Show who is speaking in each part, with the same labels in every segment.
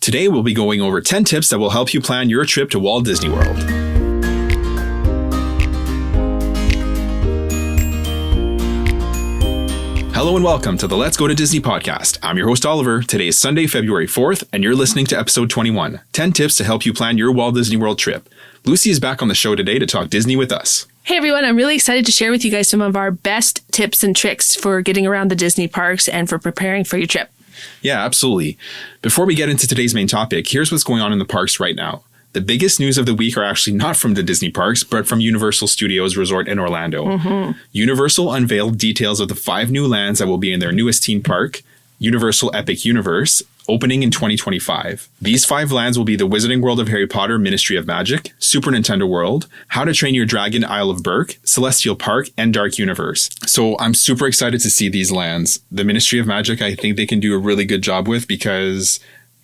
Speaker 1: Today, we'll be going over 10 tips that will help you plan your trip to Walt Disney World. Hello and welcome to the Let's Go to Disney podcast. I'm your host, Oliver. Today is Sunday, February 4th, and you're listening to episode 21, 10 tips to help you plan your Walt Disney World trip. Lucy is back on the show today to talk Disney with us.
Speaker 2: Hey everyone, I'm really excited to share with you guys some of our best tips and tricks for getting around the Disney parks and for preparing for your trip.
Speaker 1: Yeah, absolutely. Before we get into today's main topic, here's what's going on in the parks right now. The biggest news of the week are actually not from the Disney parks, but from Universal Studios Resort in Orlando. Universal unveiled details of the 5 new lands that will be in their newest theme park, Universal Epic Universe, opening in 2025. These 5 lands will be the Wizarding World of Harry Potter, Ministry of Magic, Super Nintendo World, How to Train Your Dragon, Isle of Berk, Celestial Park, and Dark Universe. So I'm super excited to see these lands. The Ministry of Magic, I think they can do a really good job with because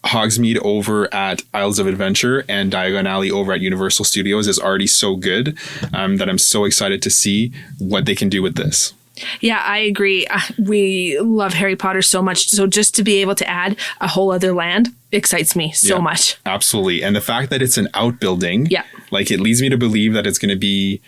Speaker 1: Hogsmeade over at Isles of Adventure and Diagon Alley over at Universal Studios is already so good that I'm so excited to see what they can do with this.
Speaker 2: Yeah, I agree. We love Harry Potter so much. So just to be able to add a whole other land excites me so much. Absolutely.
Speaker 1: And the fact that it's an outbuilding, like it leads me to believe that it's going to be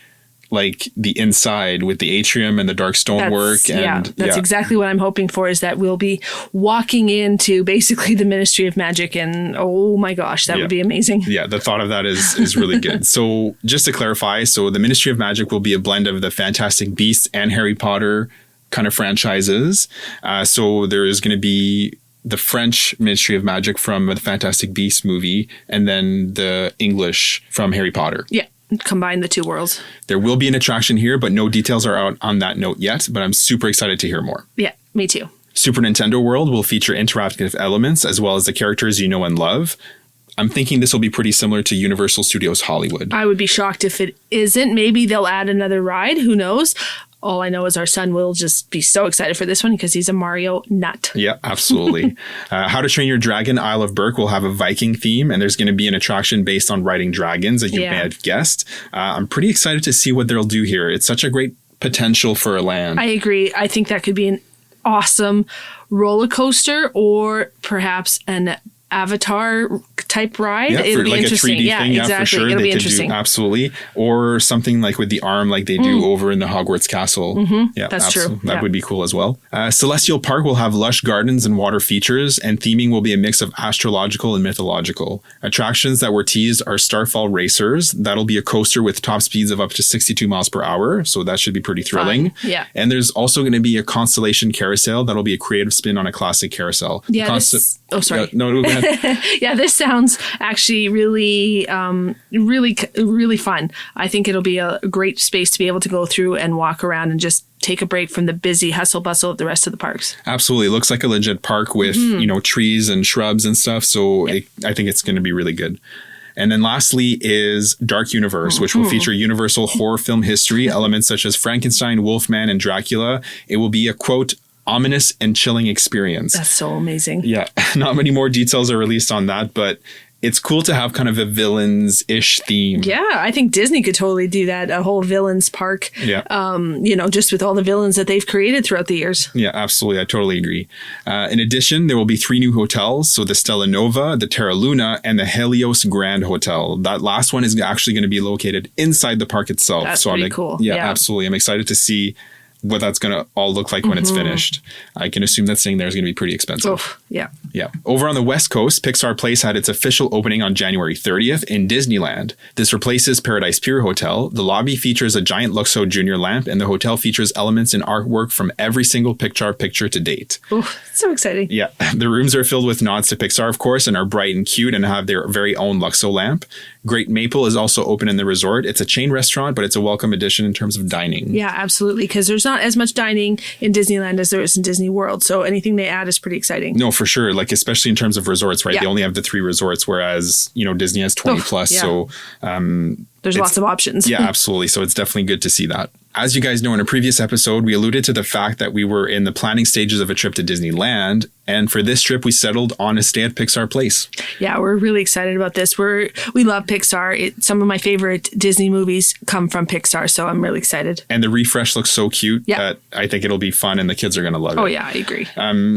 Speaker 1: like the inside with the atrium and the dark stonework.
Speaker 2: That's exactly what I'm hoping for, is that we'll be walking into basically the Ministry of Magic, and oh my gosh, that would be amazing.
Speaker 1: Yeah, the thought of that is really good. So just to clarify, so the Ministry of Magic will be a blend of the Fantastic Beasts and Harry Potter kind of franchises. So there is going to be the French Ministry of Magic from the Fantastic Beasts movie, and then the English from Harry Potter.
Speaker 2: Yeah. Combine the 2 worlds.
Speaker 1: There will be an attraction here, but no details are out on that note yet, but I'm super excited to hear more.
Speaker 2: Yeah, me too.
Speaker 1: Super Nintendo World will feature interactive elements as well as the characters you know and love. I'm thinking this will be pretty similar to Universal Studios Hollywood.
Speaker 2: I would be shocked if it isn't. Maybe they'll add another ride. Who knows? All I know is our son will just be so excited for this one because he's a Mario nut.
Speaker 1: Yeah, absolutely. How to Train Your Dragon, Isle of Berk will have a Viking theme, and there's going to be an attraction based on riding dragons that you may have guessed. I'm pretty excited to see what they'll do here. It's such a great potential for a land.
Speaker 2: I agree. I think that could be an awesome roller coaster or perhaps an Avatar type ride. It'll be
Speaker 1: like
Speaker 2: interesting.
Speaker 1: A 3D thing.
Speaker 2: Exactly.
Speaker 1: For sure.
Speaker 2: It'll be
Speaker 1: They
Speaker 2: interesting.
Speaker 1: Absolutely. Or something like with the arm like they do over in the Hogwarts Castle.
Speaker 2: Yeah, that's true.
Speaker 1: That would be cool as well. Celestial Park will have lush gardens and water features, and theming will be a mix of astrological and mythological. Attractions that were teased are Starfall Racers. That'll be a coaster with top speeds of up to 62 miles per hour. So that should be pretty thrilling.
Speaker 2: Fun. Yeah.
Speaker 1: And there's also going to be a Constellation Carousel. That'll be a creative spin on a classic carousel.
Speaker 2: Yeah. Sorry.
Speaker 1: No, go ahead.
Speaker 2: Yeah, this sounds actually really, really fun. I think it'll be a great space to be able to go through and walk around and just take a break from the busy hustle bustle of the rest of the parks.
Speaker 1: Absolutely. It looks like a legit park with, trees and shrubs and stuff. So I think it's going to be really good. And then lastly is Dark Universe, which will feature Universal horror film history, elements such as Frankenstein, Wolfman, and Dracula. It will be a, quote, ominous and chilling experience.
Speaker 2: That's so amazing.
Speaker 1: Yeah. Not many more details are released on that, but it's cool to have kind of a villains-ish theme.
Speaker 2: Yeah, I think Disney could totally do that, a whole villains park.
Speaker 1: Yeah.
Speaker 2: Just with all the villains that they've created throughout the years.
Speaker 1: Yeah, absolutely. I totally agree. In addition, there will be 3 new hotels. So the Stella Nova, the Terra Luna, and the Helios Grand Hotel. That last one is actually going to be located inside the park itself.
Speaker 2: That's pretty cool.
Speaker 1: Yeah, absolutely. I'm excited to see what that's going to all look like when it's finished. I can assume that staying there is going to be pretty expensive.
Speaker 2: Oh, yeah.
Speaker 1: Yeah. Over on the West Coast, Pixar Place had its official opening on January 30th in Disneyland. This replaces Paradise Pier Hotel. The lobby features a giant Luxo Junior lamp, and the hotel features elements and artwork from every single Pixar picture to date.
Speaker 2: Oh, so exciting.
Speaker 1: Yeah. The rooms are filled with nods to Pixar, of course, and are bright and cute and have their very own Luxo lamp. Great Maple is also open in the resort. It's a chain restaurant, but it's a welcome addition in terms of dining.
Speaker 2: Yeah, absolutely. Because there's not as much dining in Disneyland as there is in Disney World. So anything they add is pretty exciting.
Speaker 1: No, for sure. Like, especially in terms of resorts, right?
Speaker 2: Yeah.
Speaker 1: They only have the 3 resorts, whereas, Disney has 20 plus.
Speaker 2: Yeah.
Speaker 1: So
Speaker 2: there's lots of options.
Speaker 1: Yeah, absolutely. So it's definitely good to see that. As you guys know, in a previous episode, we alluded to the fact that we were in the planning stages of a trip to Disneyland. And for this trip, we settled on a stay at Pixar Place.
Speaker 2: Yeah, we're really excited about this. We love Pixar. Some of my favorite Disney movies come from Pixar, so I'm really excited.
Speaker 1: And the refresh looks so cute that I think it'll be fun and the kids are going to love it.
Speaker 2: Oh, yeah, I agree.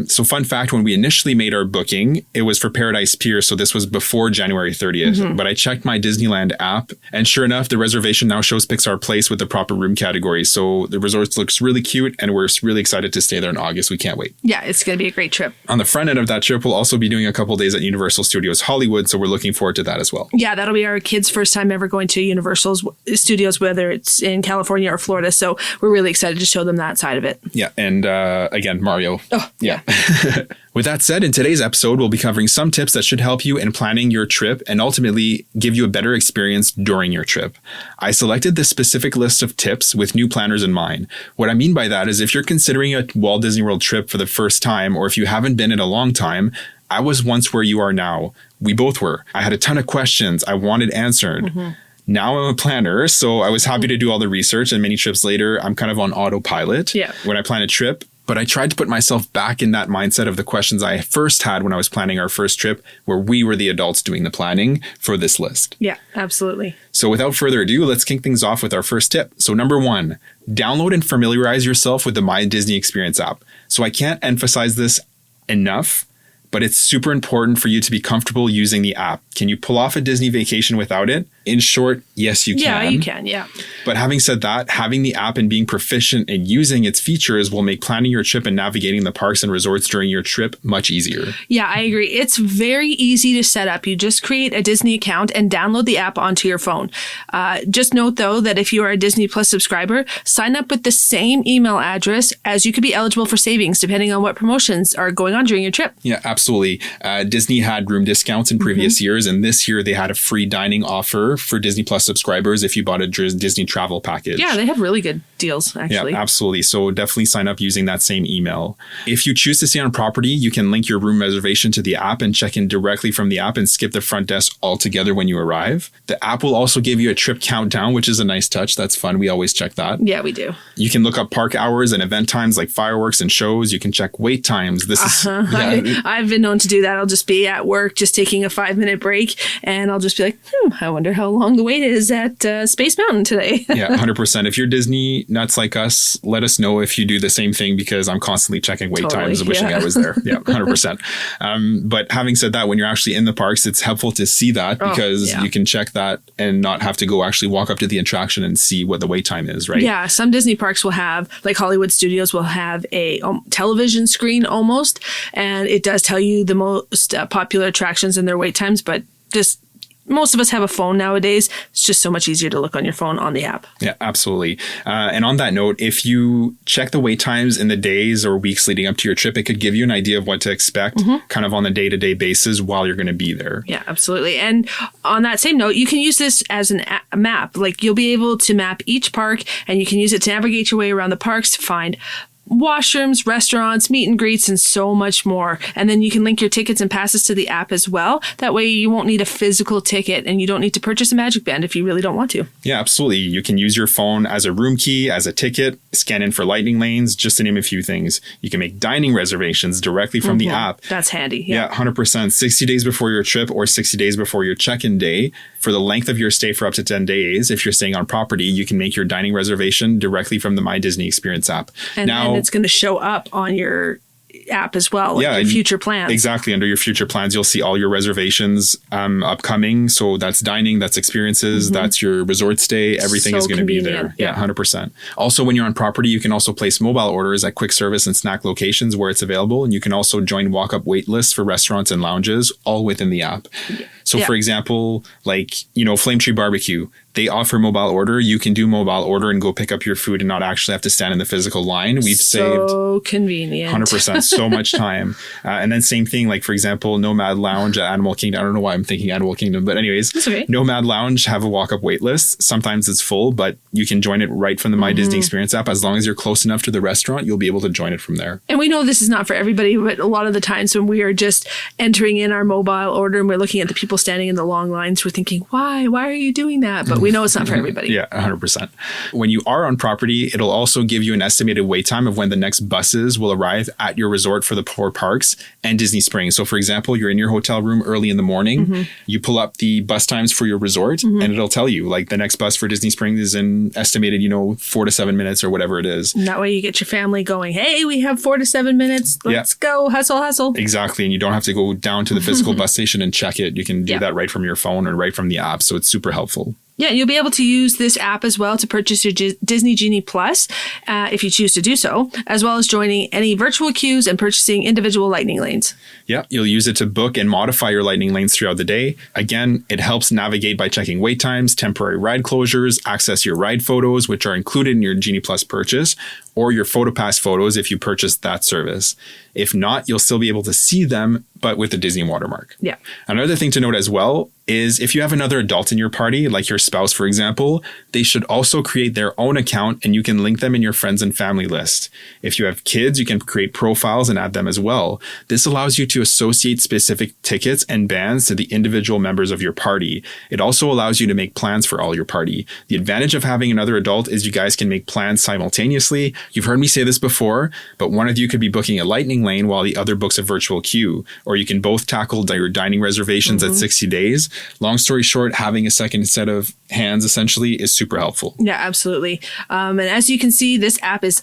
Speaker 1: So fun fact, when we initially made our booking, it was for Paradise Pier, so this was before January 30th. But I checked my Disneyland app, and sure enough, the reservation now shows Pixar Place with the proper room category. So the resort looks really cute, and we're really excited to stay there in August. We can't wait.
Speaker 2: Yeah, it's going to be a great trip.
Speaker 1: On the front end of that trip, we'll also be doing a couple days at Universal Studios Hollywood, so we're looking forward to that as well.
Speaker 2: Yeah, that'll be our kids' first time ever going to Universal Studios, whether it's in California or Florida. So we're really excited to show them that side of it.
Speaker 1: Yeah, and again, Mario.
Speaker 2: Oh, yeah.
Speaker 1: With that said, in today's episode, we'll be covering some tips that should help you in planning your trip and ultimately give you a better experience during your trip. I selected this specific list of tips with new planners in mind. What I mean by that is if you're considering a Walt Disney World trip for the first time, or if you haven't been in a long time, I was once where you are now. We both were. I had a ton of questions I wanted answered. Now I'm a planner, so I was happy to do all the research, and many trips later, I'm kind of on autopilot when I plan a trip. But I tried to put myself back in that mindset of the questions I first had when I was planning our first trip, where we were the adults doing the planning for this list.
Speaker 2: Yeah, absolutely.
Speaker 1: So without further ado, let's kick things off with our first tip. So number 1, download and familiarize yourself with the My Disney Experience app. So I can't emphasize this enough, but it's super important for you to be comfortable using the app. Can you pull off a Disney vacation without it? In short, yes, you can.
Speaker 2: Yeah, you can, yeah.
Speaker 1: But having said that, having the app and being proficient in using its features will make planning your trip and navigating the parks and resorts during your trip much easier.
Speaker 2: Yeah, I agree. It's very easy to set up. You just create a Disney account and download the app onto your phone. Just note, though, that if you are a Disney Plus subscriber, sign up with the same email address as you could be eligible for savings, depending on what promotions are going on during your trip.
Speaker 1: Yeah, absolutely. Disney had room discounts in previous years, and this year they had a free dining offer for Disney Plus subscribers if you bought a Disney travel package.
Speaker 2: Yeah, they have really good deals, actually.
Speaker 1: Yeah, absolutely. So definitely sign up using that same email. If you choose to stay on property, you can link your room reservation to the app and check in directly from the app and skip the front desk altogether when you arrive. The app will also give you a trip countdown, which is a nice touch. That's fun. We always check that.
Speaker 2: Yeah, we do.
Speaker 1: You can look up park hours and event times like fireworks and shows. You can check wait times. This is
Speaker 2: I've been known to do that. I'll just be at work, just taking a 5-minute break, and I'll just be like, I wonder how long the wait is at Space Mountain today.
Speaker 1: Yeah, 100%. If you're Disney nuts like us, let us know if you do the same thing, because I'm constantly checking wait times, wishing I was there. Yeah, 100%. But having said that, when you're actually in the parks, it's helpful to see that because you can check that and not have to go actually walk up to the attraction and see what the wait time is, right?
Speaker 2: Yeah, some Disney parks will have, like Hollywood Studios will have a television screen almost, and it does tell you the most popular attractions and their wait times, but just most of us have a phone nowadays. It's just so much easier to look on your phone on the app.
Speaker 1: Yeah, absolutely. And on that note, if you check the wait times in the days or weeks leading up to your trip, it could give you an idea of what to expect kind of on a day-to-day basis while you're going to be there. Yeah,
Speaker 2: absolutely. And on that same note, you can use this as a map. Like you'll be able to map each park, and you can use it to navigate your way around the parks to find washrooms, restaurants, meet and greets, and so much more. And then you can link your tickets and passes to the app as well. That way you won't need a physical ticket, and you don't need to purchase a Magic Band if you really don't want to.
Speaker 1: Yeah, absolutely. You can use your phone as a room key, as a ticket, scan in for lightning lanes, just to name a few things. You can make dining reservations directly from the app.
Speaker 2: That's handy.
Speaker 1: Yeah, 100%. 60 days before your trip or 60 days before your check-in day. For the length of your stay for up to 10 days, if you're staying on property, you can make your dining reservation directly from the My Disney Experience app.
Speaker 2: And it's going to show up on your app as well, like your future plans.
Speaker 1: Exactly. Under your future plans, you'll see all your reservations upcoming. So that's dining, that's experiences, that's your resort stay. Everything is going to be there. Yeah, 100%. Also, when you're on property, you can also place mobile orders at quick service and snack locations where it's available. And you can also join walk-up wait lists for restaurants and lounges, all within the app. So for example, like, Flame Tree Barbecue, they offer mobile order. You can do mobile order and go pick up your food and not actually have to stand in the physical line. We've saved
Speaker 2: so convenient.
Speaker 1: 100%, so much time. And then same thing, like for example, Nomad Lounge at Animal Kingdom. I don't know why I'm thinking Animal Kingdom, but anyways,
Speaker 2: that's okay.
Speaker 1: Nomad Lounge have a walk-up wait list. Sometimes it's full, but you can join it right from the My Disney Experience app. As long as you're close enough to the restaurant, you'll be able to join it from there.
Speaker 2: And we know this is not for everybody, but a lot of the times when we are just entering in our mobile order and we're looking at the people standing in the long lines, we're thinking, why are you doing that? But we know it's not for everybody.
Speaker 1: Yeah, 100%. When you are on property, it'll also give you an estimated wait time of when the next buses will arrive at your resort for the four parks and Disney Springs. So for example, you're in your hotel room early in the morning, you pull up the bus times for your resort and it'll tell you like the next bus for Disney Springs is in estimated, 4 to 7 minutes or whatever it is.
Speaker 2: And that way you get your family going, hey, we have 4 to 7 minutes. Let's go. Hustle.
Speaker 1: Exactly. And you don't have to go down to the physical bus station and check it. You can do that right from your phone or right from the app. So it's super helpful.
Speaker 2: Yeah, you'll be able to use this app as well to purchase your Disney Genie Plus if you choose to do so, as well as joining any virtual queues and purchasing individual lightning lanes.
Speaker 1: Yeah, you'll use it to book and modify your lightning lanes throughout the day. Again, it helps navigate by checking wait times, temporary ride closures, access your ride photos, which are included in your Genie Plus purchase, or your PhotoPass photos if you purchase that service. If not, you'll still be able to see them, but with the Disney watermark.
Speaker 2: Yeah.
Speaker 1: Another thing to note as well is if you have another adult in your party, like your spouse, for example, they should also create their own account and you can link them in your friends and family list. If you have kids, you can create profiles and add them as well. This allows you to associate specific tickets and bands to the individual members of your party. It also allows you to make plans for all your party. The advantage of having another adult is you guys can make plans simultaneously. You've heard me say this before, but one of you could be booking a lightning lane while the other books a virtual queue, or you can both tackle your dining reservations at 60 days. Long story short, having a second set of hands essentially is super helpful.
Speaker 2: Yeah, absolutely. And as you can see, this app is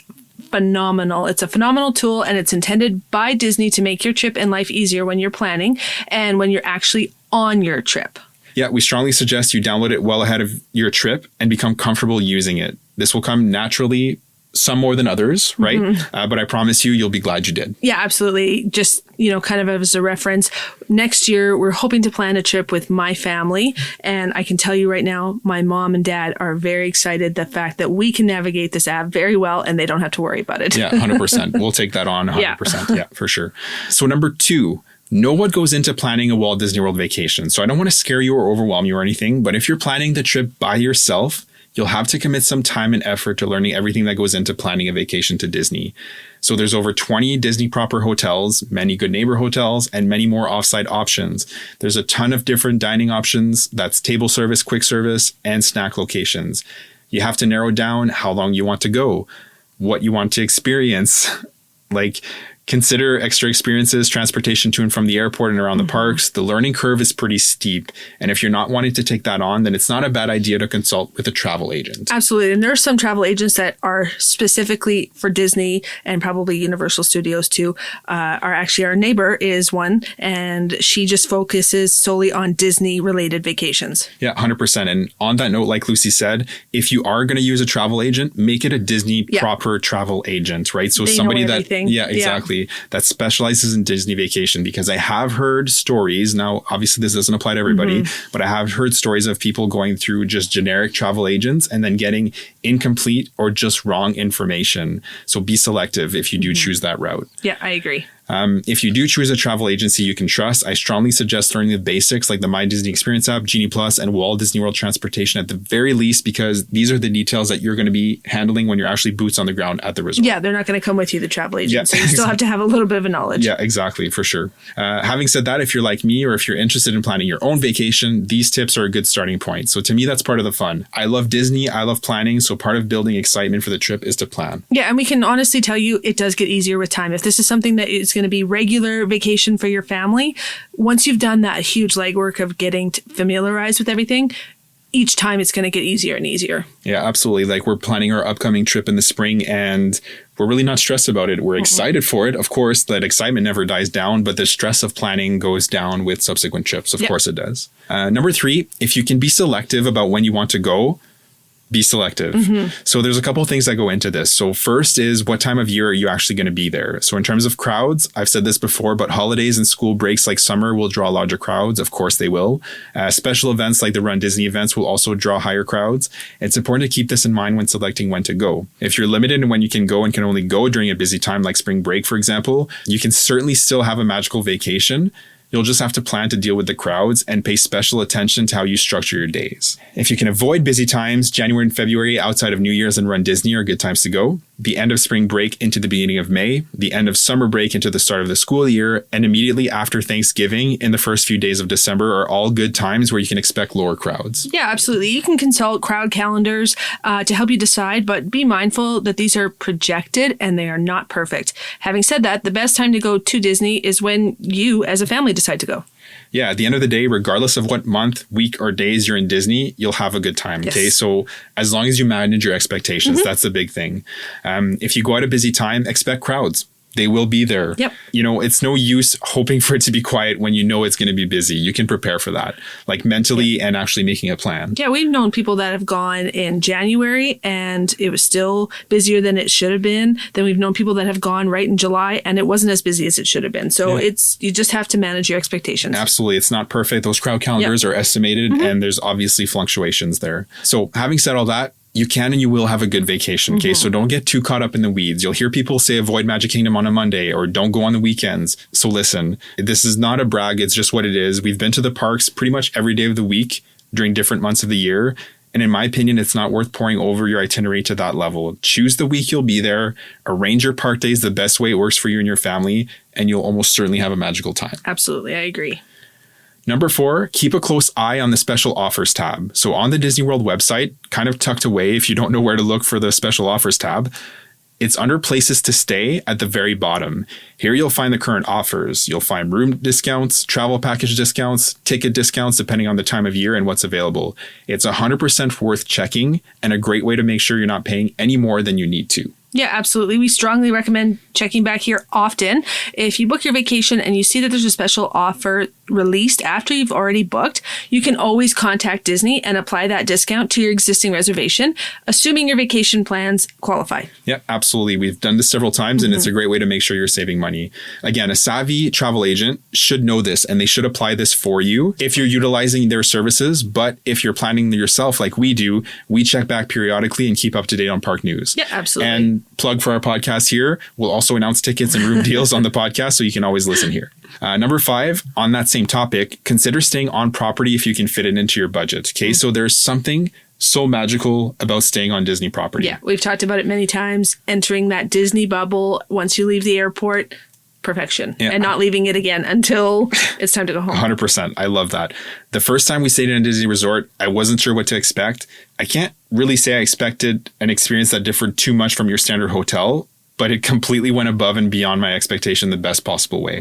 Speaker 2: phenomenal. It's a phenomenal tool and it's intended by Disney to make your trip and life easier when you're planning and when you're actually on your trip.
Speaker 1: Yeah, we strongly suggest you download it well ahead of your trip and become comfortable using it. This will come naturally, some more than others, right? But I promise you'll be glad you did.
Speaker 2: Yeah, absolutely. Just, kind of as a reference, next year, we're hoping to plan a trip with my family. And I can tell you right now, my mom and dad are very excited the fact that we can navigate this app very well and they don't have to worry about it.
Speaker 1: Yeah, 100%. We'll take that on 100%. Yeah, for sure. So number 2, know what goes into planning a Walt Disney World vacation. So I don't want to scare you or overwhelm you or anything, but if you're planning the trip by yourself, you'll have to commit some time and effort to learning everything that goes into planning a vacation to Disney. So there's over 20 Disney proper hotels, many Good Neighbor hotels, and many more offsite options. There's a ton of different dining options. That's table service, quick service, and snack locations. You have to narrow down how long you want to go, what you want to experience, consider extra experiences, transportation to and from the airport and around the parks. The learning curve is pretty steep. And if you're not wanting to take that on, then it's not a bad idea to consult with a travel agent.
Speaker 2: Absolutely. And there are some travel agents that are specifically for Disney and probably Universal Studios too. Our neighbor is one, and she just focuses solely on Disney related vacations.
Speaker 1: Yeah, 100%. And on that note, like Lucy said, if you are going to use a travel agent, make it a Disney proper travel agent, right? So
Speaker 2: they
Speaker 1: somebody
Speaker 2: know everything.
Speaker 1: That specializes in Disney vacation, because I have heard stories. Now, obviously this doesn't apply to everybody, but I have heard stories of people going through just generic travel agents and then getting incomplete or just wrong information. So be selective if you do choose that route.
Speaker 2: Yeah, I agree.
Speaker 1: If you do choose a travel agency you can trust, I strongly suggest learning the basics like the My Disney Experience app, Genie Plus, and Walt Disney World Transportation at the very least, because these are the details that you're going to be handling when you're actually boots on the ground at the resort.
Speaker 2: Yeah, they're not going to come with you, the travel agent.
Speaker 1: Yeah,
Speaker 2: so you still have to have a little bit of a knowledge.
Speaker 1: Yeah, exactly, for sure. Having said that, if you're like me or if you're interested in planning your own vacation, these tips are a good starting point. So to me, that's part of the fun. I love Disney. I love planning. So part of building excitement for the trip is to plan.
Speaker 2: Yeah, and we can honestly tell you it does get easier with time. If this is something that is going to be regular vacation for your family, once you've done that huge legwork of getting familiarized with everything, each time it's going to get easier and easier.
Speaker 1: Yeah, absolutely. Like we're planning our upcoming trip in the spring and we're really not stressed about it. We're excited for it. Of course, that excitement never dies down, but the stress of planning goes down with subsequent trips. Of course it does. Number 3, if you can be selective about when you want to go, be selective. So there's a couple of things that go into this. So first is what time of year are you actually going to be there? So in terms of crowds, I've said this before, but holidays and school breaks like summer will draw larger crowds. Of course they will. Special events like the Run Disney events will also draw higher crowds. It's important to keep this in mind when selecting when to go. If you're limited in when you can go and can only go during a busy time like spring break, for example, you can certainly still have a magical vacation. You'll just have to plan to deal with the crowds and pay special attention to how you structure your days. If you can avoid busy times, January and February outside of New Year's and Run Disney are good times to go. the end of spring break into the beginning of May, the end of summer break into the start of the school year, and immediately after Thanksgiving in the first few days of December are all good times where you can expect lower crowds.
Speaker 2: Yeah, absolutely. You can consult crowd calendars to help you decide, but be mindful that these are projected and they are not perfect. Having said that, the best time to go to Disney is when you as a family decide to go.
Speaker 1: Yeah, at the end of the day, regardless of what month, week, or days you're in Disney, you'll have a good time.
Speaker 2: Yes.
Speaker 1: Okay, so as long as you manage your expectations, that's the big thing. If you go at a busy time, expect crowds. They will be there.
Speaker 2: Yep.
Speaker 1: You know, it's no use hoping for it to be quiet when you know it's going to be busy. You can prepare for that, like mentally and actually making a plan.
Speaker 2: Yeah, we've known people that have gone in January and it was still busier than it should have been. Then we've known people that have gone right in July and it wasn't as busy as it should have been. So you just have to manage your expectations.
Speaker 1: Absolutely. It's not perfect. Those crowd calendars are estimated and there's obviously fluctuations there. So having said all that, you can and you will have a good vacation. Okay, so don't get too caught up in the weeds. You'll hear people say avoid Magic Kingdom on a Monday or don't go on the weekends. So listen, this is not a brag. It's just what it is. We've been to the parks pretty much every day of the week during different months of the year. And in my opinion, it's not worth pouring over your itinerary to that level. Choose the week you'll be there. Arrange your park days the best way it works for you and your family, and you'll almost certainly have a magical time.
Speaker 2: Absolutely. I agree.
Speaker 1: Number 4, keep a close eye on the special offers tab. So on the Disney World website, kind of tucked away if you don't know where to look for the special offers tab, it's under places to stay at the very bottom. Here you'll find the current offers. You'll find room discounts, travel package discounts, ticket discounts, depending on the time of year and what's available. It's 100% worth checking and a great way to make sure you're not paying any more than you need to.
Speaker 2: Yeah, absolutely. We strongly recommend checking back here often. If you book your vacation and you see that there's a special offer released after you've already booked, you can always contact Disney and apply that discount to your existing reservation, assuming your vacation plans qualify.
Speaker 1: Yeah, absolutely. We've done this several times and it's a great way to make sure you're saving money. Again, a savvy travel agent should know this and they should apply this for you if you're utilizing their services. But if you're planning yourself like we do, we check back periodically and keep up to date on park news.
Speaker 2: Yeah, absolutely.
Speaker 1: And plug for our podcast here. We'll also announce tickets and room deals on the podcast, so you can always listen here. Number 5, on that same topic, consider staying on property if you can fit it into your budget. Okay, so there's something so magical about staying on Disney property.
Speaker 2: Yeah, we've talked about it many times. Entering that Disney bubble once you leave the airport, perfection. Yeah. And not leaving it again until it's time to go home.
Speaker 1: 100%. I love that. The first time we stayed in a Disney resort, I wasn't sure what to expect. I can't really say I expected an experience that differed too much from your standard hotel, but it completely went above and beyond my expectation the best possible way.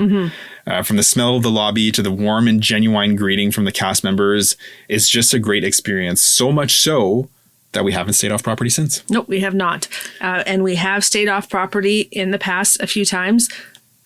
Speaker 1: From the smell of the lobby to the warm and genuine greeting from the cast members, it's just a great experience. So much so that we haven't stayed off property since.
Speaker 2: Nope, we have not. And we have stayed off property in the past a few times.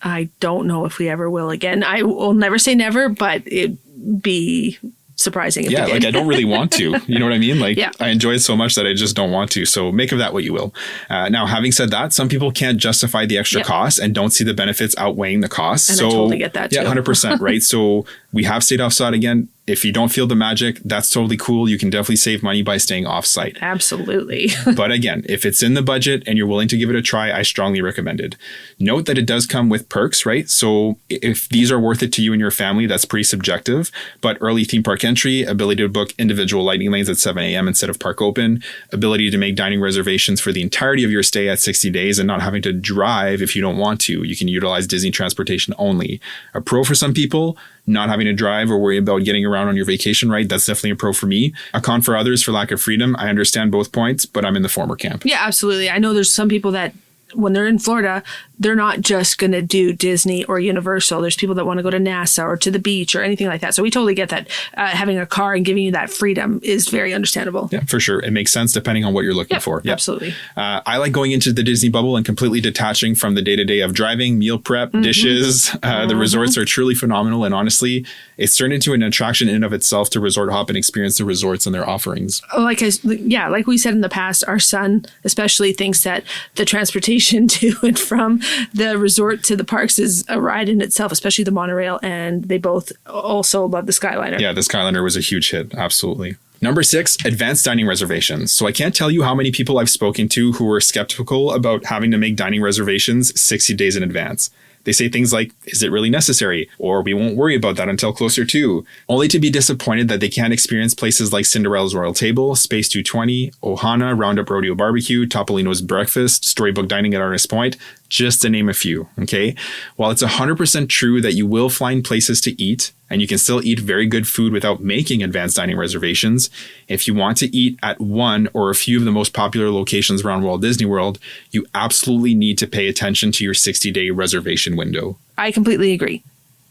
Speaker 2: I don't know if we ever will again. I will never say never, but it'd be surprising if we did.
Speaker 1: Like I don't really want to. You know what I mean? Like
Speaker 2: yeah.
Speaker 1: I enjoy it so much that I just don't want to. So make of that what you will. Now, having said that, some people can't justify the extra costs and don't see the benefits outweighing the costs.
Speaker 2: And I totally get that too.
Speaker 1: Yeah, 100%. Right. So we have stayed offsite again. If you don't feel the magic, that's totally cool. You can definitely save money by staying off-site.
Speaker 2: Absolutely.
Speaker 1: But again, if it's in the budget and you're willing to give it a try, I strongly recommend it. Note that it does come with perks, right? So if these are worth it to you and your family, that's pretty subjective. But early theme park entry, ability to book individual lightning lanes at 7 a.m. instead of park open, ability to make dining reservations for the entirety of your stay at 60 days and not having to drive if you don't want to. You can utilize Disney transportation only. A pro for some people, not having to drive or worry about getting around on your vacation, right? That's definitely a pro for me. A con for others for lack of freedom. I understand both points, but I'm in the former camp.
Speaker 2: Yeah, absolutely. I know there's some people that when they're in Florida, they're not just going to do Disney or Universal. There's people that want to go to NASA or to the beach or anything like that. So we totally get that. Having a car and giving you that freedom is very understandable.
Speaker 1: Yeah, for sure. It makes sense depending on what you're looking for. Yep.
Speaker 2: Absolutely.
Speaker 1: I like going into the Disney bubble and completely detaching from the day-to-day of driving, meal prep, dishes. The resorts are truly phenomenal. And honestly, it's turned into an attraction in and of itself to resort hop and experience the resorts and their offerings.
Speaker 2: Like we said in the past, our son especially thinks that the transportation to and from the resort to the parks is a ride in itself, especially the monorail. And they both also love the Skyliner. Yeah,
Speaker 1: the Skyliner was a huge hit. Absolutely. Number 6, advanced dining reservations. So I can't tell you how many people I've spoken to who were skeptical about having to make dining reservations 60 days in advance. They say things like, is it really necessary? Or we won't worry about that until closer to. Only to be disappointed that they can't experience places like Cinderella's Royal Table, Space 220, Ohana, Roundup Rodeo Barbecue, Topolino's Breakfast, Storybook Dining at Artist Point, just to name a few, okay? While it's 100% true that you will find places to eat, and you can still eat very good food without making advanced dining reservations, if you want to eat at one or a few of the most popular locations around Walt Disney World, you absolutely need to pay attention to your 60-day reservation window.
Speaker 2: I completely agree.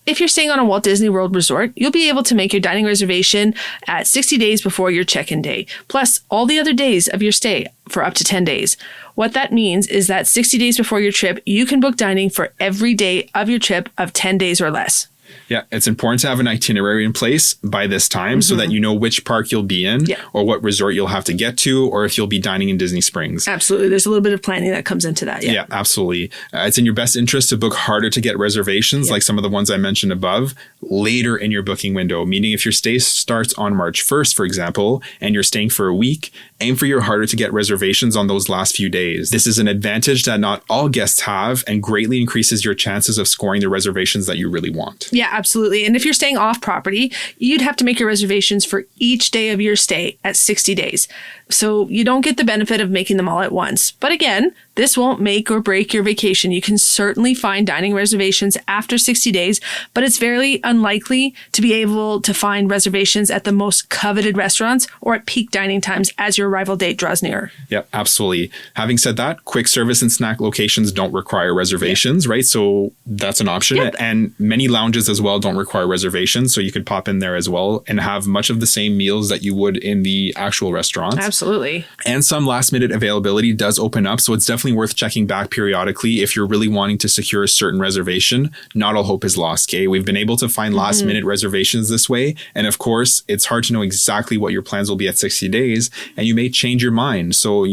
Speaker 2: If you're staying on a Walt Disney World resort, you'll be able to make your dining reservation at 60 days before your check-in day, plus all the other days of your stay for up to 10 days. What that means is that 60 days before your trip, you can book dining for every day of your trip of 10 days or less.
Speaker 1: Yeah, it's important to have an itinerary in place by this time so that you know which park you'll be in or what resort you'll have to get to or if you'll be dining in Disney Springs.
Speaker 2: Absolutely. There's a little bit of planning that comes into that.
Speaker 1: Yeah, absolutely. It's in your best interest to book harder to get reservations like some of the ones I mentioned above later in your booking window, meaning if your stay starts on March 1st, for example, and you're staying for a week, aim for your harder to get reservations on those last few days. This is an advantage that not all guests have and greatly increases your chances of scoring the reservations that you really want.
Speaker 2: Yeah, absolutely. And if you're staying off property, you'd have to make your reservations for each day of your stay at 60 days. So you don't get the benefit of making them all at once. But again, this won't make or break your vacation. You can certainly find dining reservations after 60 days, but it's very unlikely to be able to find reservations at the most coveted restaurants or at peak dining times as your arrival date draws nearer.
Speaker 1: Yeah, absolutely. Having said that, quick service and snack locations don't require reservations, right? So that's an option.
Speaker 2: Yep.
Speaker 1: And many lounges as well don't require reservations. So you could pop in there as well and have much of the same meals that you would in the actual restaurants.
Speaker 2: Absolutely.
Speaker 1: And some last minute availability does open up. So it's definitely worth checking back periodically if you're really wanting to secure a certain reservation. Not all hope is lost, okay? We've been able to find last minute reservations this way. And of course, it's hard to know exactly what your plans will be at 60 days and you may change your mind. So,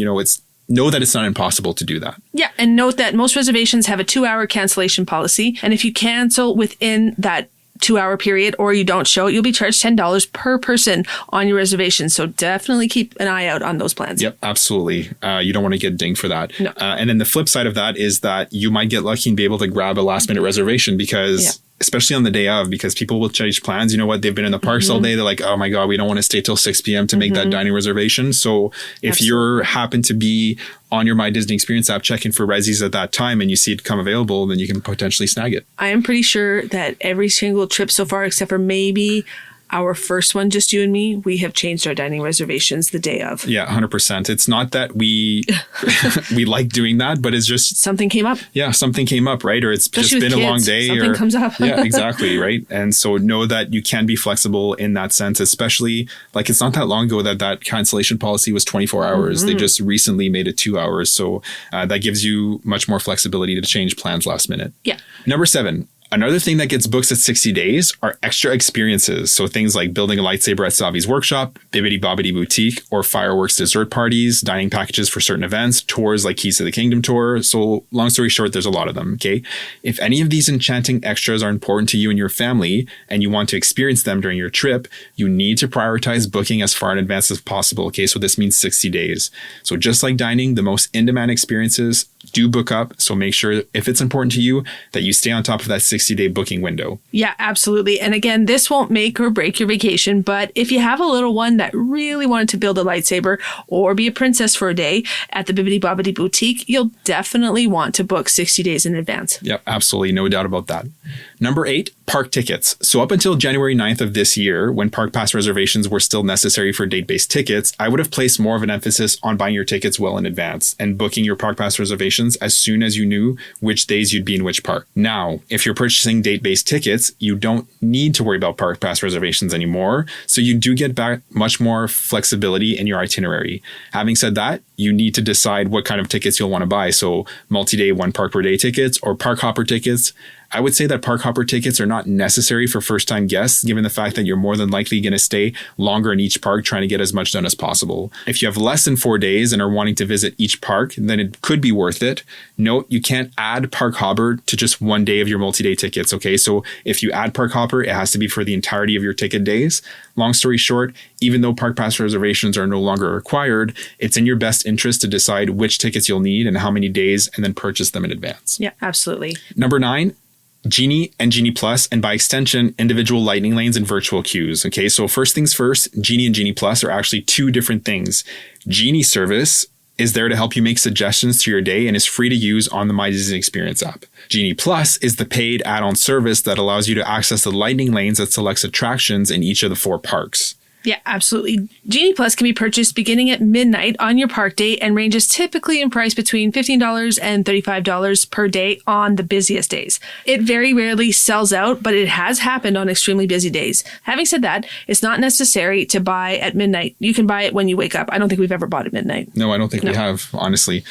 Speaker 1: know that it's not impossible to do that.
Speaker 2: Yeah. And note that most reservations have a 2-hour cancellation policy. And if you cancel within that 2-hour period or you don't show it, you'll be charged $10 per person on your reservation. So definitely keep an eye out on those plans.
Speaker 1: Yep, absolutely. You don't want to get dinged for that.
Speaker 2: No.
Speaker 1: And then the flip side of that is that you might get lucky and be able to grab a last minute reservation because especially on the day of, because people will change plans. You know what? They've been in the parks all day. They're like, oh my God, we don't want to stay till 6 p.m. to make that dining reservation. So if you happen to be on your My Disney Experience app checking for resis at that time and you see it come available, then you can potentially snag it.
Speaker 2: I am pretty sure that every single trip so far, except for maybe our first one, just you and me, we have changed our dining reservations the day of.
Speaker 1: Yeah, 100%. It's not that we like doing that, but it's just
Speaker 2: something came up.
Speaker 1: Yeah, something came up, right? Or it's
Speaker 2: especially
Speaker 1: just been
Speaker 2: kids,
Speaker 1: a long day.
Speaker 2: Something comes up.
Speaker 1: Yeah, exactly, right? And so know that you can be flexible in that sense, especially like it's not that long ago that cancellation policy was 24 hours. They just recently made it 2 hours. So that gives you much more flexibility to change plans last minute.
Speaker 2: Yeah.
Speaker 1: Number 7. Another thing that gets booked at 60 days are extra experiences. So things like building a lightsaber at Savi's workshop, Bibbidi Bobbidi Boutique, or fireworks dessert parties, dining packages for certain events, tours like Keys to the Kingdom tour. So long story short, there's a lot of them, okay? If any of these enchanting extras are important to you and your family, and you want to experience them during your trip, you need to prioritize booking as far in advance as possible, okay? So this means 60 days. So just like dining, the most in-demand experiences do book up. So make sure, if it's important to you, that you stay on top of that 60-day booking window.
Speaker 2: Yeah, absolutely. And again, this won't make or break your vacation, but if you have a little one that really wanted to build a lightsaber or be a princess for a day at the Bibbidi Bobbidi Boutique, you'll definitely want to book 60 days in advance.
Speaker 1: Yep, absolutely. No doubt about that. Number 8, park tickets. So up until January 9th of this year, when Park Pass reservations were still necessary for date-based tickets, I would have placed more of an emphasis on buying your tickets well in advance and booking your Park Pass reservations as soon as you knew which days you'd be in which park. Now, if you're purchasing date-based tickets, you don't need to worry about Park Pass reservations anymore, so you do get back much more flexibility in your itinerary. Having said that, you need to decide what kind of tickets you'll want to buy. So multi-day, 1 park per day tickets or park hopper tickets. I would say that park hopper tickets are not necessary for first-time guests, given the fact that you're more than likely going to stay longer in each park trying to get as much done as possible. If you have less than 4 days and are wanting to visit each park, then it could be worth it. Note, you can't add park hopper to just 1 day of your multi-day tickets, okay? So if you add park hopper, it has to be for the entirety of your ticket days. Long story short, even though Park Pass reservations are no longer required, it's in your best interest to decide which tickets you'll need and how many days and then purchase them in advance.
Speaker 2: Yeah, absolutely.
Speaker 1: Number 9, Genie and Genie Plus, and by extension, individual lightning lanes and virtual queues. Okay, so first things first, Genie and Genie Plus are actually two different things. Genie service is there to help you make suggestions to your day and is free to use on the My Disney Experience app. Genie Plus is the paid add-on service that allows you to access the lightning lanes that selects attractions in each of the 4 parks.
Speaker 2: Yeah, absolutely. Genie Plus can be purchased beginning at midnight on your park day and ranges typically in price between $15 and $35 per day on the busiest days. It very rarely sells out, but it has happened on extremely busy days. Having said that, it's not necessary to buy at midnight. You can buy it when you wake up. I don't think we've ever bought at midnight.
Speaker 1: No, I don't think we have, honestly.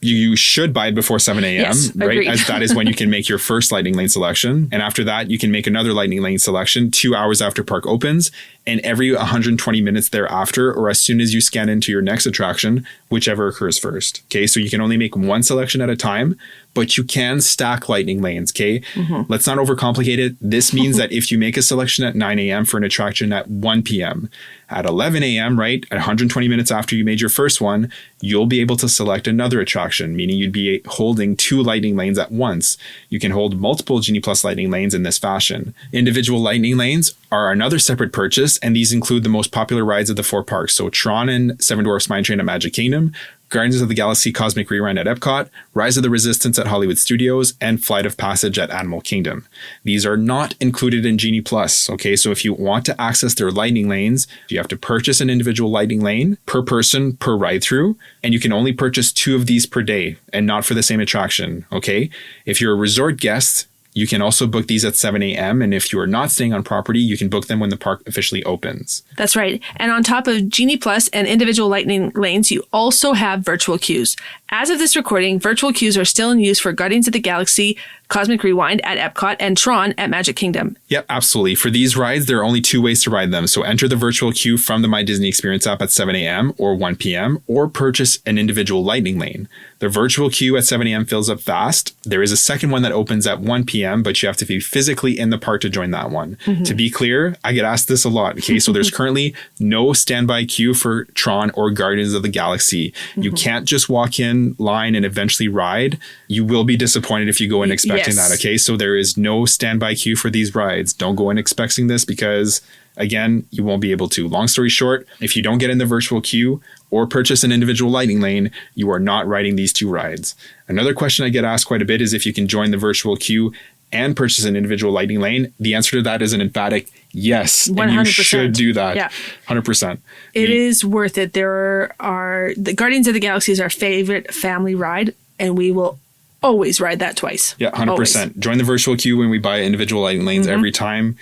Speaker 1: You should buy it before 7 a.m.,
Speaker 2: yes,
Speaker 1: right?
Speaker 2: Agreed.
Speaker 1: As that is when you can make your first lightning lane selection. And after that, you can make another lightning lane selection 2 hours after park opens and every 120 minutes thereafter, or as soon as you scan into your next attraction, whichever occurs first. Okay, so you can only make one selection at a time, but you can stack lightning lanes. Okay, Let's not overcomplicate it. This means that if you make a selection at 9 a.m. for an attraction at 1 p.m., at 11 a.m., right, at 120 minutes after you made your first one, you'll be able to select another attraction, meaning you'd be holding 2 lightning lanes at once. You can hold multiple Genie Plus lightning lanes in this fashion. Individual lightning lanes are another separate purchase, and these include the most popular rides of the 4 parks. So Tron and Seven Dwarfs Mine Train at Magic Kingdom, Guardians of the Galaxy Cosmic Rewind at Epcot, Rise of the Resistance at Hollywood Studios, and Flight of Passage at Animal Kingdom. These are not included in Genie Plus, okay? So if you want to access their lightning lanes, you have to purchase an individual lightning lane per person per ride-through, and you can only purchase 2 of these per day and not for the same attraction, okay? If you're a resort guest, you can also book these at 7 a.m. And if you are not staying on property, you can book them when the park officially opens.
Speaker 2: That's right. And on top of Genie Plus and individual lightning lanes, you also have virtual queues. As of this recording, virtual queues are still in use for Guardians of the Galaxy Cosmic Rewind at Epcot and Tron at Magic Kingdom.
Speaker 1: Yep, absolutely. For these rides, there are only 2 ways to ride them. So enter the virtual queue from the My Disney Experience app at 7 a.m. or 1 p.m. or purchase an individual lightning lane. The virtual queue at 7 a.m. fills up fast. There is a second one that opens at 1 p.m., but you have to be physically in the park to join that one. To be clear, I get asked this a lot. Okay, so there's currently no standby queue for Tron or Guardians of the Galaxy. You can't just walk in, line, and eventually ride. You will be disappointed if you go in expecting that. Okay, so there is no standby queue for these rides. Don't go in expecting this because, again, you won't be able to. Long story short, if you don't get in the virtual queue or purchase an individual lightning lane, you are not riding these 2 rides. Another question I get asked quite a bit is if you can join the virtual queue and purchase an individual lightning lane. The answer to that is an emphatic yes.
Speaker 2: 100%.
Speaker 1: And you should do that.
Speaker 2: Yeah.
Speaker 1: 100%.
Speaker 2: It is worth it. The Guardians of the Galaxy is our favorite family ride, and we will always ride that twice.
Speaker 1: Yeah, 100%. Always. Join the virtual queue when we buy individual lightning lanes every time.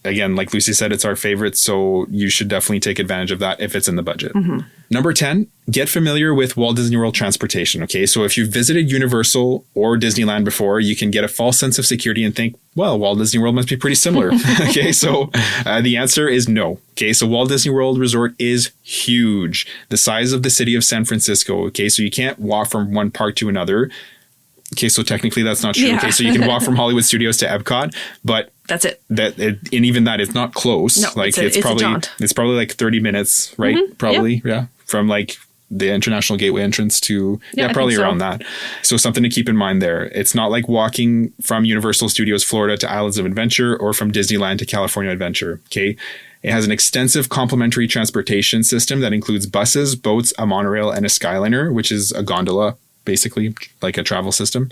Speaker 1: Again, like Lucy said, it's our favorite, so you should definitely take advantage of that if it's in the budget. Number 10, get familiar with Walt Disney World transportation. Okay, so if you've visited Universal or Disneyland before, you can get a false sense of security and think, well, Walt Disney World must be pretty similar. Okay, so the answer is no. Okay, so Walt Disney World Resort is huge, the size of the city of San Francisco. Okay, so you can't walk from one park to another. Okay, so technically that's not true. Yeah. Okay, so you can walk from Hollywood Studios to Epcot, but
Speaker 2: that's it.
Speaker 1: And even that, it's not close.
Speaker 2: No,
Speaker 1: like
Speaker 2: it's
Speaker 1: probably like 30 minutes, right? Probably, yeah. From like the International Gateway entrance to probably around that. So something to keep in mind there. It's not like walking from Universal Studios Florida to Islands of Adventure or from Disneyland to California Adventure. Okay. It has an extensive complimentary transportation system that includes buses, boats, a monorail, and a Skyliner, which is a gondola, basically like a travel system.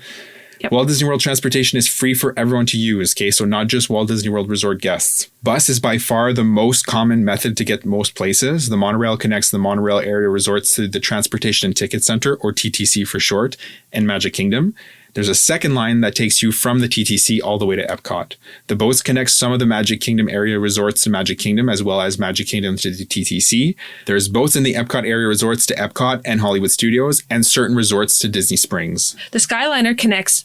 Speaker 1: Yep. Walt Disney World transportation is free for everyone to use, okay? So not just Walt Disney World Resort guests. Bus is by far the most common method to get most places. The monorail connects the monorail area resorts to the Transportation and Ticket Center, or TTC for short, and Magic Kingdom. There's a second line that takes you from the TTC all the way to Epcot. The boats connect some of the Magic Kingdom area resorts to Magic Kingdom, as well as Magic Kingdom to the TTC. There's boats in the Epcot area resorts to Epcot and Hollywood Studios, and certain resorts to Disney Springs.
Speaker 2: The Skyliner connects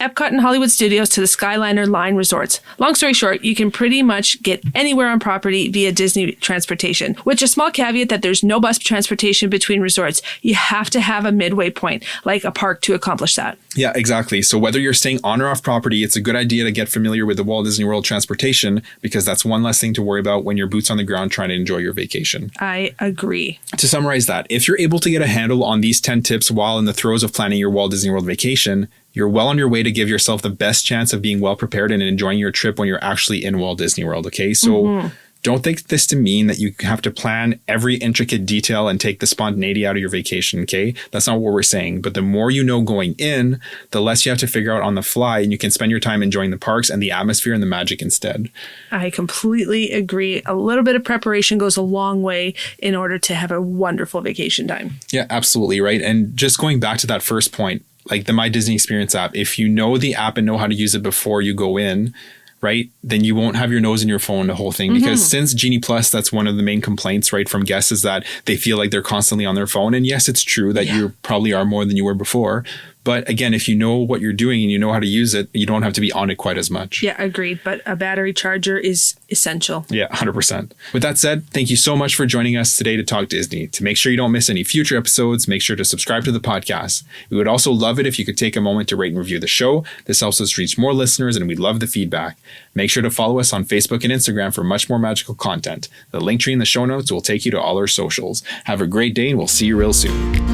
Speaker 2: Epcot and Hollywood Studios to the Skyliner line resorts. Long story short, you can pretty much get anywhere on property via Disney transportation, with a small caveat that there's no bus transportation between resorts. You have to have a midway point, like a park, to accomplish that.
Speaker 1: Yeah, exactly. So whether you're staying on or off property, it's a good idea to get familiar with the Walt Disney World transportation, because that's one less thing to worry about when you're boots on the ground trying to enjoy your vacation.
Speaker 2: I agree.
Speaker 1: To summarize that, if you're able to get a handle on these 10 tips while in the throes of planning your Walt Disney World vacation, You're well on your way to give yourself the best chance of being well prepared and enjoying your trip when you're actually in Walt Disney World, okay? So don't think this to mean that you have to plan every intricate detail and take the spontaneity out of your vacation, okay? That's not what we're saying. But the more you know going in, the less you have to figure out on the fly, and you can spend your time enjoying the parks and the atmosphere and the magic instead.
Speaker 2: I completely agree. A little bit of preparation goes a long way in order to have a wonderful vacation time.
Speaker 1: Yeah, absolutely, right? And just going back to that first point, like the My Disney Experience app, if you know the app and know how to use it before you go in, right, then you won't have your nose in your phone the whole thing. Because since Genie Plus, that's one of the main complaints, right, from guests is that they feel like they're constantly on their phone. And yes, it's true that you probably are more than you were before. But again, if you know what you're doing and you know how to use it, you don't have to be on it quite as much.
Speaker 2: Yeah, agreed. But a battery charger is essential.
Speaker 1: Yeah, 100%. With that said, thank you so much for joining us today to talk Disney. To make sure you don't miss any future episodes, make sure to subscribe to the podcast. We would also love it if you could take a moment to rate and review the show. This helps us reach more listeners and we'd love the feedback. Make sure to follow us on Facebook and Instagram for much more magical content. The link tree in the show notes will take you to all our socials. Have a great day and we'll see you real soon.